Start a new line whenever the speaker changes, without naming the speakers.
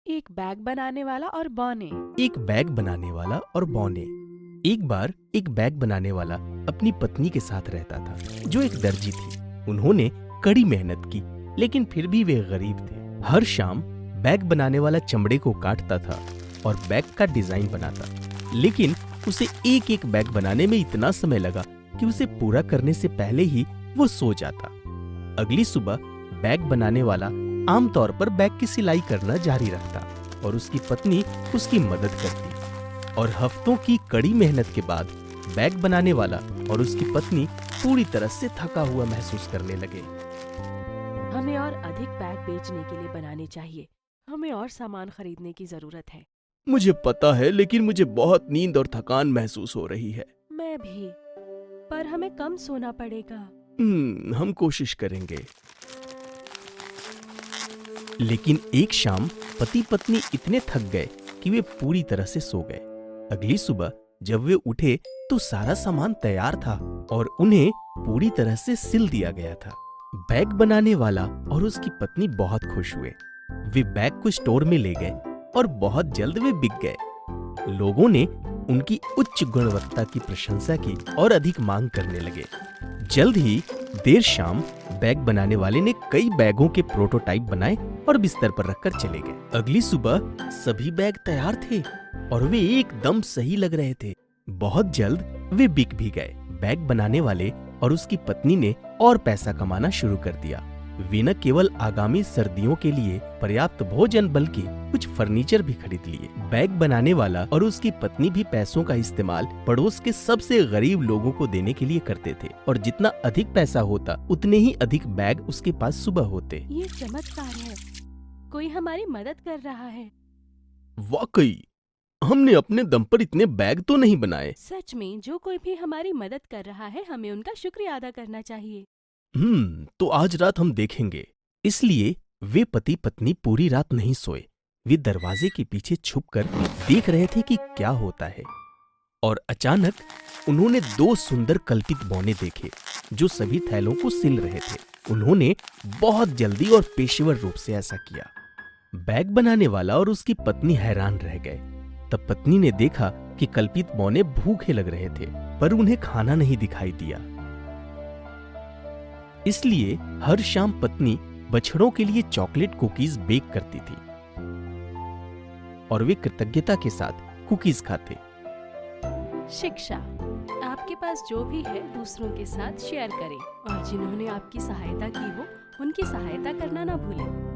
एक बैग बनाने वाला और बौने।
एक बैग बनाने वाला और बौने। एक बार एक बैग बनाने वाला अपनी पत्नी के साथ रहता था, जो एक दर्जी थी। उन्होंने कड़ी मेहनत की, लेकिन फिर भी वे गरीब थे। हर शाम बैग बनाने वाला चमड़े को काटता था और बैग का डिजाइन बनाता, लेकिन उसे एक एक बैग बनाने में इतना समय लगा कि उसे पूरा करने से पहले ही वो सो जाता। अगली सुबह बैग बनाने वाला आमतौर पर बैग की सिलाई करना जारी रखता और उसकी पत्नी उसकी मदद करती। और हफ्तों की कड़ी मेहनत के बाद बैग बनाने वाला और उसकी पत्नी पूरी तरह से थका हुआ महसूस करने लगे।
हमें और अधिक बैग बेचने के लिए बनाने चाहिए। हमें और सामान खरीदने की जरूरत है।
मुझे पता है, लेकिन मुझे बहुत नींद और थकान महसूस हो रही है।
मैं भी, पर हमें कम सोना पड़ेगा।
हम कोशिश करेंगे। लेकिन एक शाम पति पत्नी इतने थक गए कि वे पूरी तरह से सो गए। अगली सुबह जब वे उठे तो सारा सामान तैयार था और उन्हें पूरी तरह से सिल दिया गया था। बैग बनाने वाला और उसकी पत्नी बहुत खुश हुए। वे बैग को स्टोर में ले गए और बहुत जल्द वे बिक गए। लोगों ने उनकी उच्च गुणवत्ता की प्रशंसा की और अधिक मांग करने लगे। जल्द ही देर शाम बैग बनाने वाले ने कई बैगों के प्रोटोटाइप बनाए और बिस्तर पर रखकर चले गए। अगली सुबह सभी बैग तैयार थे और वे एकदम सही लग रहे थे। बहुत जल्द वे बिक भी गए। बैग बनाने वाले और उसकी पत्नी ने और पैसा कमाना शुरू कर दिया। वे न केवल आगामी सर्दियों के लिए पर्याप्त भोजन बल्कि कुछ फर्नीचर भी खरीद लिए। बैग बनाने वाला और उसकी पत्नी भी पैसों का इस्तेमाल पड़ोस के सबसे गरीब लोगों को देने के लिए करते थे और जितना अधिक पैसा होता उतने ही अधिक बैग उसके पास सुबह होते।
ये चमत्कार है, कोई हमारी मदद कर रहा है।
वाकई हमने अपने दम पर इतने बैग तो नहीं बनाए।
सच में, जो कोई भी हमारी मदद कर रहा है हमें उनका शुक्रिया अदा करना चाहिए।
तो आज रात हम देखेंगे। इसलिए वे पति पत्नी पूरी रात नहीं सोए। वे दरवाजे के पीछे छुपकर देख रहे थे कि क्या होता है। और अचानक उन्होंने दो सुंदर कल्पित बौने देखे जो सभी थैलों को सिल रहे थे। उन्होंने बहुत जल्दी और पेशेवर रूप से ऐसा किया। बैग बनाने वाला और उसकी पत्नी हैरान रह गए। तब पत्नी ने देखा कि कल्पित बौने भूखे लग रहे थे, पर उन्हें खाना नहीं दिखाई दिया। इसलिए हर शाम पत्नी बछड़ों के लिए चॉकलेट कुकीज बेक करती थी और वे कृतज्ञता के साथ कुकीज खाते।
शिक्षा, आपके पास जो भी है दूसरों के साथ शेयर करें और जिन्होंने आपकी सहायता की हो उनकी सहायता करना ना भूलें।